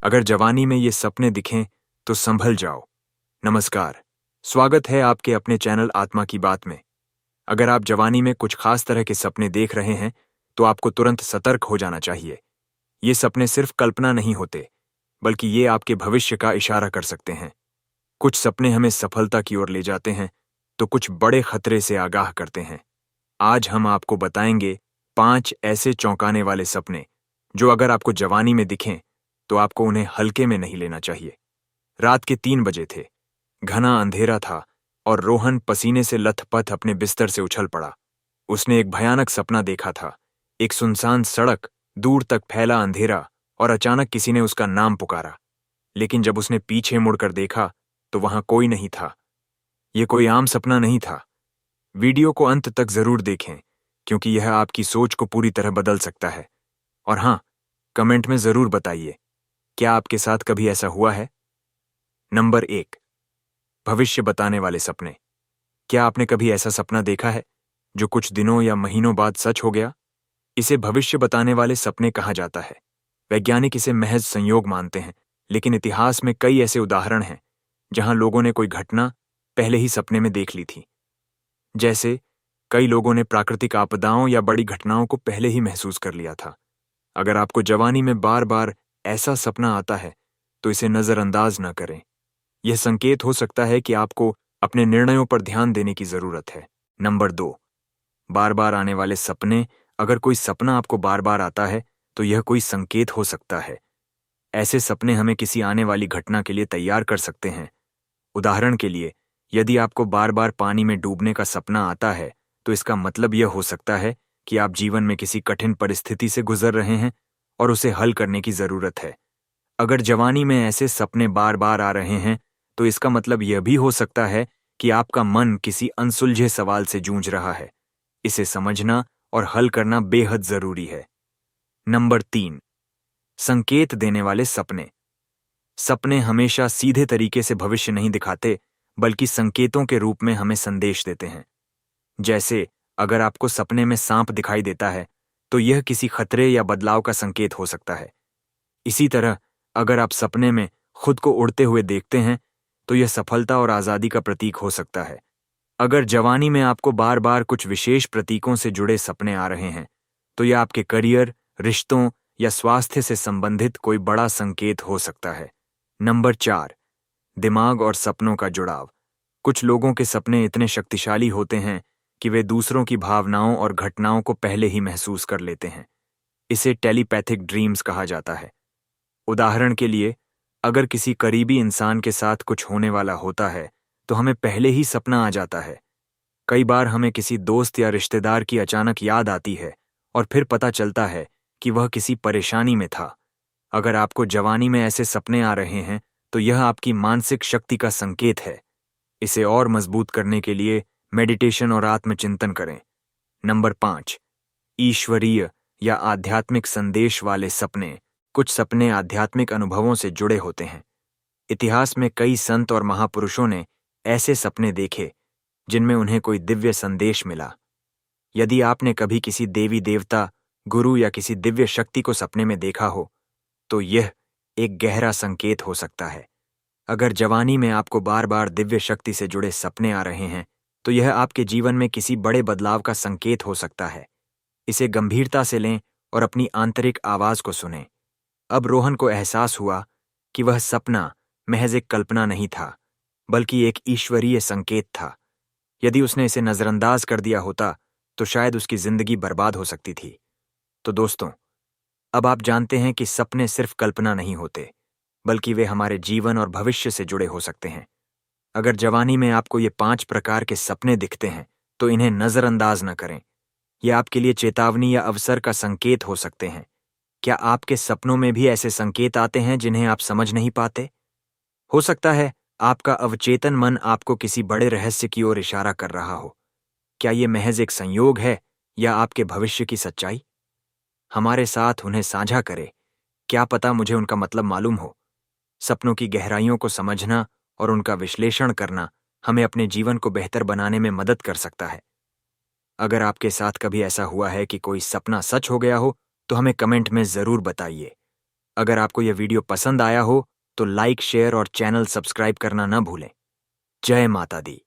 अगर जवानी में ये सपने दिखें तो संभल जाओ। नमस्कार, स्वागत है आपके अपने चैनल आत्मा की बात में। अगर आप जवानी में कुछ खास तरह के सपने देख रहे हैं तो आपको तुरंत सतर्क हो जाना चाहिए। ये सपने सिर्फ कल्पना नहीं होते, बल्कि ये आपके भविष्य का इशारा कर सकते हैं। कुछ सपने हमें सफलता की ओर ले जाते हैं तो कुछ बड़े खतरे से आगाह करते हैं। आज हम आपको बताएंगे 5 ऐसे चौंकाने वाले सपने जो अगर आपको जवानी में दिखें तो आपको उन्हें हल्के में नहीं लेना चाहिए। रात के 3 बजे थे, घना अंधेरा था और रोहन पसीने से लथपथ अपने बिस्तर से उछल पड़ा। उसने एक भयानक सपना देखा था, एक सुनसान सड़क, दूर तक फैला अंधेरा और अचानक किसी ने उसका नाम पुकारा। लेकिन जब उसने पीछे मुड़कर देखा तो वहां कोई नहीं था। यह कोई आम सपना नहीं था। वीडियो को अंत तक जरूर देखें, क्योंकि यह आपकी सोच को पूरी तरह बदल सकता है। और हाँ, कमेंट में जरूर बताइए, क्या आपके साथ कभी ऐसा हुआ है? नंबर 1, भविष्य बताने वाले सपने। क्या आपने कभी ऐसा सपना देखा है जो कुछ दिनों या महीनों बाद सच हो गया? इसे भविष्य बताने वाले सपने कहा जाता है। वैज्ञानिक इसे महज संयोग मानते हैं, लेकिन इतिहास में कई ऐसे उदाहरण हैं जहां लोगों ने कोई घटना पहले ही सपने में देख ली थी। जैसे कई लोगों ने प्राकृतिक आपदाओं या बड़ी घटनाओं को पहले ही महसूस कर लिया था। अगर आपको जवानी में बार बार ऐसा सपना आता है तो इसे नजरअंदाज न करें। यह संकेत हो सकता है कि आपको अपने निर्णयों पर ध्यान देने की जरूरत है। नंबर 2, बार बार आने वाले सपने। अगर कोई सपना आपको बार बार आता है तो यह कोई संकेत हो सकता है। ऐसे सपने हमें किसी आने वाली घटना के लिए तैयार कर सकते हैं। उदाहरण के लिए, यदि आपको बार बार पानी में डूबने का सपना आता है तो इसका मतलब यह हो सकता है कि आप जीवन में किसी कठिन परिस्थिति से गुजर रहे हैं और उसे हल करने की जरूरत है। अगर जवानी में ऐसे सपने बार बार आ रहे हैं तो इसका मतलब यह भी हो सकता है कि आपका मन किसी अनसुलझे सवाल से जूझ रहा है। इसे समझना और हल करना बेहद जरूरी है। नंबर 3, संकेत देने वाले सपने। सपने हमेशा सीधे तरीके से भविष्य नहीं दिखाते, बल्कि संकेतों के रूप में हमें संदेश देते हैं। जैसे अगर आपको सपने में सांप दिखाई देता है तो यह किसी खतरे या बदलाव का संकेत हो सकता है। इसी तरह अगर आप सपने में खुद को उड़ते हुए देखते हैं तो यह सफलता और आजादी का प्रतीक हो सकता है। अगर जवानी में आपको बार बार कुछ विशेष प्रतीकों से जुड़े सपने आ रहे हैं तो यह आपके करियर, रिश्तों या स्वास्थ्य से संबंधित कोई बड़ा संकेत हो सकता है। नंबर 4, दिमाग और सपनों का जुड़ाव। कुछ लोगों के सपने इतने शक्तिशाली होते हैं कि वे दूसरों की भावनाओं और घटनाओं को पहले ही महसूस कर लेते हैं। इसे टेलीपैथिक ड्रीम्स कहा जाता है। उदाहरण के लिए, अगर किसी करीबी इंसान के साथ कुछ होने वाला होता है तो हमें पहले ही सपना आ जाता है। कई बार हमें किसी दोस्त या रिश्तेदार की अचानक याद आती है और फिर पता चलता है कि वह किसी परेशानी में था। अगर आपको जवानी में ऐसे सपने आ रहे हैं तो यह आपकी मानसिक शक्ति का संकेत है। इसे और मजबूत करने के लिए मेडिटेशन और आत्मचिंतन करें। नंबर 5, ईश्वरीय या आध्यात्मिक संदेश वाले सपने। कुछ सपने आध्यात्मिक अनुभवों से जुड़े होते हैं। इतिहास में कई संत और महापुरुषों ने ऐसे सपने देखे जिनमें उन्हें कोई दिव्य संदेश मिला। यदि आपने कभी किसी देवी देवता, गुरु या किसी दिव्य शक्ति को सपने में देखा हो तो यह एक गहरा संकेत हो सकता है। अगर जवानी में आपको बार बार दिव्य शक्ति से जुड़े सपने आ रहे हैं तो यह आपके जीवन में किसी बड़े बदलाव का संकेत हो सकता है। इसे गंभीरता से लें और अपनी आंतरिक आवाज को सुनें। अब रोहन को एहसास हुआ कि वह सपना महज एक कल्पना नहीं था, बल्कि एक ईश्वरीय संकेत था। यदि उसने इसे नजरअंदाज कर दिया होता तो शायद उसकी जिंदगी बर्बाद हो सकती थी। तो दोस्तों, अब आप जानते हैं कि सपने सिर्फ कल्पना नहीं होते, बल्कि वे हमारे जीवन और भविष्य से जुड़े हो सकते हैं। अगर जवानी में आपको ये 5 प्रकार के सपने दिखते हैं तो इन्हें नजरअंदाज न करें। ये आपके लिए चेतावनी या अवसर का संकेत हो सकते हैं। क्या आपके सपनों में भी ऐसे संकेत आते हैं जिन्हें आप समझ नहीं पाते? हो सकता है आपका अवचेतन मन आपको किसी बड़े रहस्य की ओर इशारा कर रहा हो। क्या ये महज एक संयोग है या आपके भविष्य की सच्चाई? हमारे साथ उन्हें साझा करें। क्या पता मुझे उनका मतलब मालूम हो। सपनों की गहराइयों को समझना और उनका विश्लेषण करना हमें अपने जीवन को बेहतर बनाने में मदद कर सकता है। अगर आपके साथ कभी ऐसा हुआ है कि कोई सपना सच हो गया हो तो हमें कमेंट में जरूर बताइए। अगर आपको यह वीडियो पसंद आया हो तो लाइक, शेयर और चैनल सब्सक्राइब करना न भूलें। जय माता दी।